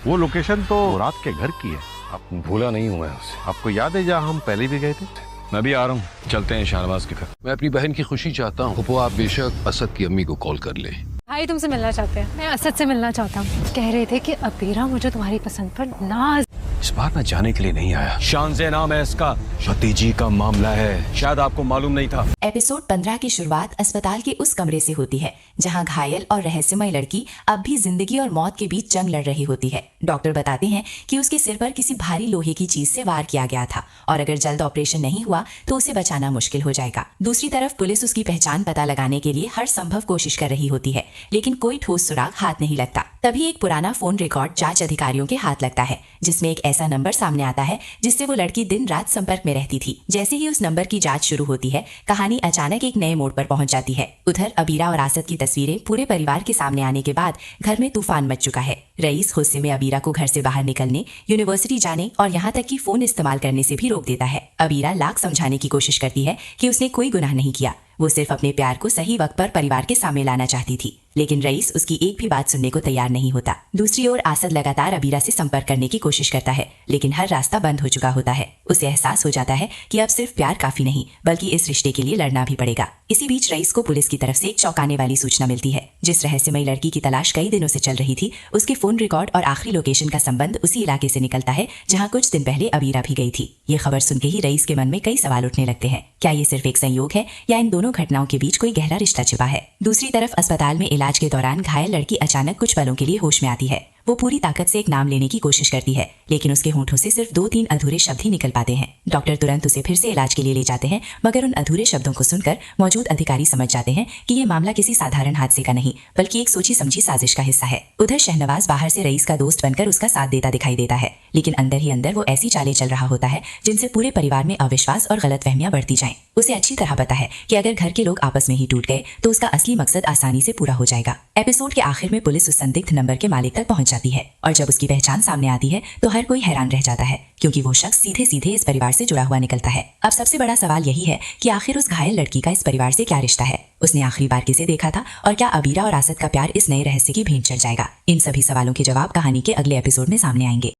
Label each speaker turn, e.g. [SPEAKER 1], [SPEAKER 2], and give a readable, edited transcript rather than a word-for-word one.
[SPEAKER 1] वो लोकेशन तो रात के घर की है।
[SPEAKER 2] आप भूला नहीं हूँ मैं उसे।
[SPEAKER 1] आपको याद है जहाँ हम पहले भी गए थे?
[SPEAKER 2] मैं भी आ रहा हूँ, चलते हैं शाहनवाज के घर। मैं अपनी बहन की खुशी चाहता हूँ। पप्पू आप बेशक असद की अम्मी को कॉल कर ले।
[SPEAKER 3] भाई तुमसे मिलना चाहते हैं। मैं असद से मिलना चाहता हूँ। कह रहे थे कि अबीरा मुझे तुम्हारी पसंद पर नाज।
[SPEAKER 2] इस बार मैं जाने के लिए नहीं आया। शान से नाम है इसका, भतीजी का मामला है, शायद आपको मालूम नहीं था।
[SPEAKER 4] एपिसोड 15 की शुरुआत अस्पताल के उस कमरे से होती है जहां घायल और रहस्यमय लड़की अब भी जिंदगी और मौत के बीच जंग लड़ रही होती है। डॉक्टर बताते हैं कि उसके सिर पर किसी भारी लोहे की चीज से वार किया गया था और अगर जल्द ऑपरेशन नहीं हुआ तो उसे बचाना मुश्किल हो जाएगा। दूसरी तरफ पुलिस उसकी पहचान पता लगाने के लिए हर संभव कोशिश कर रही होती है, लेकिन कोई ठोस सुराग हाथ नहीं लगता। तभी एक पुराना फोन रिकॉर्ड जांच अधिकारियों के हाथ लगता है जिसमें एक ऐसा नंबर सामने आता है जिससे वो लड़की दिन रात संपर्क में रहती थी। जैसे ही उस नंबर की जांच शुरू होती है, कहानी अचानक एक नए मोड़ पर पहुंच जाती है। उधर अबीरा और आसद की तस्वीरें पूरे परिवार के सामने आने के बाद घर में तूफान मच चुका है। रईस गुस्से में अबीरा को घर से बाहर निकलने, यूनिवर्सिटी जाने और यहाँ तक कि फोन इस्तेमाल करने से भी रोक देता है। अबीरा लाख समझाने की कोशिश करती है कि उसने कोई गुनाह नहीं किया, वो सिर्फ अपने प्यार को सही वक्त पर परिवार के सामने लाना चाहती थी, लेकिन रईस उसकी एक भी बात सुनने को तैयार नहीं होता। दूसरी ओर आसद लगातार अबीरा से संपर्क करने की कोशिश करता है, लेकिन हर रास्ता बंद हो चुका होता है। उसे एहसास हो जाता है कि अब सिर्फ प्यार काफी नहीं, बल्कि इस रिश्ते के लिए लड़ना भी पड़ेगा। इसी बीच रईस को पुलिस की तरफ से एक चौंकाने वाली सूचना मिलती है। जिस रहस्यमय लड़की की तलाश कई दिनों से चल रही थी, उसके फोन रिकॉर्ड और आखिरी लोकेशन का संबंध उसी इलाके से निकलता है जहाँ कुछ दिन पहले अबीरा भी गई थी। ये खबर सुनते ही रईस के मन में कई सवाल उठने लगते हैं। क्या ये सिर्फ एक संयोग है या इन दोनों घटनाओं के बीच कोई गहरा रिश्ता छिपा है? दूसरी तरफ अस्पताल में इलाज के दौरान घायल लड़की अचानक कुछ पलों के लिए होश में आती है। वो पूरी ताकत से एक नाम लेने की कोशिश करती है, लेकिन उसके होंठों से सिर्फ 2-3 अधूरे शब्द ही निकल पाते हैं। डॉक्टर तुरंत उसे फिर से इलाज के लिए ले जाते हैं, मगर उन अधूरे शब्दों को सुनकर मौजूद अधिकारी समझ जाते हैं कि ये मामला किसी साधारण हादसे का नहीं, बल्कि एक सोची समझी साजिश का हिस्सा है। उधर शहनवाज बाहर से रईस का दोस्त बनकर उसका साथ देता दिखाई देता है, लेकिन अंदर ही अंदर वो ऐसी चालें चल रहा होता है जिनसे पूरे परिवार में अविश्वास और गलतफहमियां बढ़ती जाएं। उसे अच्छी तरह पता है कि अगर घर के लोग आपस में ही टूट गए तो उसका असली मकसद आसानी से पूरा हो जाएगा। एपिसोड के आखिर में पुलिस उस संदिग्ध नंबर के मालिक तक पहुंच जाती है और जब उसकी पहचान सामने आती है तो हर कोई हैरान रह जाता है, क्योंकि वो शख्स सीधे सीधे इस परिवार से जुड़ा हुआ निकलता है। अब सबसे बड़ा सवाल यही है कि आखिर उस घायल लड़की का इस परिवार से क्या रिश्ता है, उसने आखिरी बार किसे देखा था और क्या अबीरा और आसद का प्यार इस नए रहस्य की भेंट चढ़ जाएगा? इन सभी सवालों के जवाब कहानी के अगले एपिसोड में सामने आएंगे।